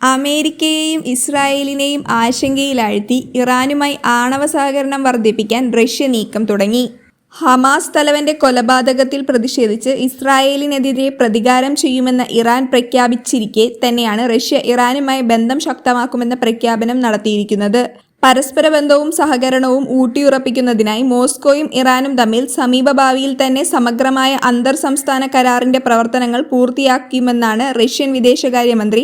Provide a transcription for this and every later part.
അമേരിക്കയെയും ഇസ്രായേലിനെയും ആശങ്കയിലാഴ്ത്തി ഇറാനുമായി ആണവ സഹകരണം വർദ്ധിപ്പിക്കാൻ റഷ്യ നീക്കം തുടങ്ങി. ഹമാസ് തലവന്റെ കൊലപാതകത്തിൽ പ്രതിഷേധിച്ച് ഇസ്രായേലിനെതിരെ പ്രതികാരം ചെയ്യുമെന്ന് ഇറാൻ പ്രഖ്യാപിച്ചിരിക്കെ തന്നെയാണ് റഷ്യ ഇറാനുമായി ബന്ധം ശക്തമാക്കുമെന്ന പ്രഖ്യാപനം നടത്തിയിരിക്കുന്നത്. പരസ്പര ബന്ധവും സഹകരണവും ഊട്ടിയുറപ്പിക്കുന്നതിനായി മോസ്കോയും ഇറാനും തമ്മിൽ സമീപഭാവിയിൽ തന്നെ സമഗ്രമായ അന്തർ സംസ്ഥാന കരാറിന്റെ പ്രവർത്തനങ്ങൾ പൂർത്തിയാക്കുമെന്നാണ് റഷ്യൻ വിദേശകാര്യമന്ത്രി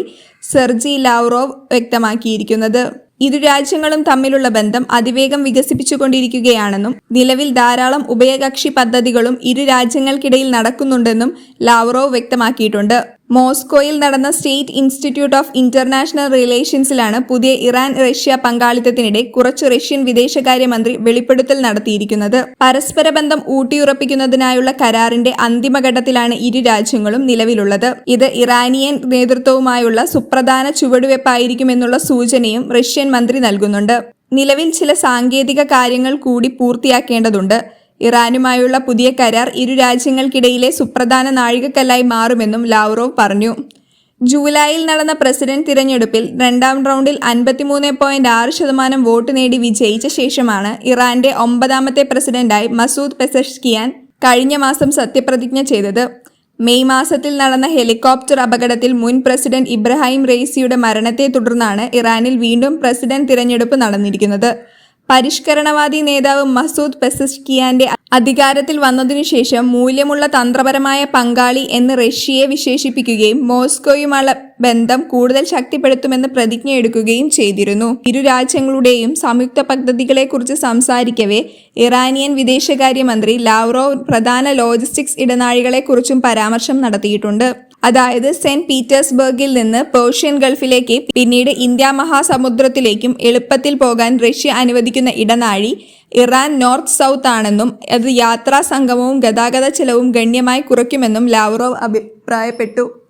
സെർജി ലാവ്റോവ് വ്യക്തമാക്കിയിരിക്കുന്നത്. ഇരു രാജ്യങ്ങളും തമ്മിലുള്ള ബന്ധം അതിവേഗം വികസിപ്പിച്ചുകൊണ്ടിരിക്കുകയാണെന്നും നിലവിൽ ധാരാളം ഉഭയകക്ഷി പദ്ധതികളും ഇരു രാജ്യങ്ങൾക്കിടയിൽ നടക്കുന്നുണ്ടെന്നും ലാവ്റോവ് വ്യക്തമാക്കിയിട്ടുണ്ട്. മോസ്കോയിൽ നടന്ന സ്റ്റേറ്റ് ഇൻസ്റ്റിറ്റ്യൂട്ട് ഓഫ് ഇന്റർനാഷണൽ റിലേഷൻസിലാണ് പുതിയ ഇറാൻ റഷ്യ പങ്കാളിത്തത്തിനിടെ കുറച്ചു റഷ്യൻ വിദേശകാര്യമന്ത്രി വെളിപ്പെടുത്തൽ നടത്തിയിരിക്കുന്നത്. പരസ്പര ബന്ധം ഊട്ടിയുറപ്പിക്കുന്നതിനായുള്ള കരാറിന്റെ അന്തിമഘട്ടത്തിലാണ് ഇരു രാജ്യങ്ങളും നിലവിലുള്ളത്. ഇത് ഇറാനിയൻ നേതൃത്വവുമായുള്ള സുപ്രധാന ചുവടുവെപ്പായിരിക്കുമെന്നുള്ള സൂചനയും റഷ്യൻ മന്ത്രി നൽകുന്നുണ്ട്. നിലവിൽ ചില സാങ്കേതിക കാര്യങ്ങൾ കൂടി പൂർത്തിയാക്കേണ്ടതുണ്ട്. ഇറാനുമായുള്ള പുതിയ കരാർ ഇരു രാജ്യങ്ങൾക്കിടയിലെ സുപ്രധാന നാഴികക്കല്ലായി മാറുമെന്നും ലാവ്റോവ് പറഞ്ഞു. ജൂലൈയിൽ നടന്ന പ്രസിഡന്റ് തിരഞ്ഞെടുപ്പിൽ രണ്ടാം റൗണ്ടിൽ 53.6% വോട്ട് നേടി വിജയിച്ച ശേഷമാണ് ഇറാന്റെ 9ാമത്തെ പ്രസിഡന്റായി മസൂദ് പെസഷ്കിയാൻ കഴിഞ്ഞ മാസം സത്യപ്രതിജ്ഞ ചെയ്തത്. മെയ് മാസത്തിൽ നടന്ന ഹെലികോപ്റ്റർ അപകടത്തിൽ മുൻ പ്രസിഡന്റ് ഇബ്രാഹിം റെയ്സിയുടെ മരണത്തെ തുടർന്നാണ് ഇറാനിൽ വീണ്ടും പ്രസിഡന്റ് തിരഞ്ഞെടുപ്പ് നടന്നിരിക്കുന്നത്. പരിഷ്കരണവാദി നേതാവ് മസൂദ് പെസഷ്കിയാന്റെ അധികാരത്തിൽ വന്നതിനുശേഷം മൂല്യമുള്ള തന്ത്രപരമായ പങ്കാളി എന്ന് റഷ്യയെ വിശേഷിപ്പിക്കുകയും മോസ്കോയുമായുള്ള ബന്ധം കൂടുതൽ ശക്തിപ്പെടുത്തുമെന്ന് പ്രതിജ്ഞയെടുക്കുകയും ചെയ്തിരുന്നു. ഇരു രാജ്യങ്ങളുടെയും സംയുക്ത പദ്ധതികളെക്കുറിച്ച് സംസാരിക്കവേ ഇറാനിയൻ വിദേശകാര്യമന്ത്രി ലാവ്റോവ് പ്രധാന ലോജിസ്റ്റിക്സ് ഇടനാഴികളെക്കുറിച്ചും പരാമർശം നടത്തിയിട്ടുണ്ട്. അതായത് സെന്റ് പീറ്റേഴ്സ്ബർഗിൽ നിന്ന് പേർഷ്യൻ ഗൾഫിലേക്ക് പിന്നീട് ഇന്ത്യ മഹാസമുദ്രത്തിലേക്കും എളുപ്പത്തിൽ പോകാൻ റഷ്യ അനുവദിക്കുന്ന ഇടനാഴി ഇറാൻ നോർത്ത് സൗത്ത് ആണെന്നും അത് യാത്രാ സംഗമവും ഗതാഗത ചെലവും ഗണ്യമായി കുറയ്ക്കുമെന്നും ലാവ്റോവ് അഭിപ്രായപ്പെട്ടു.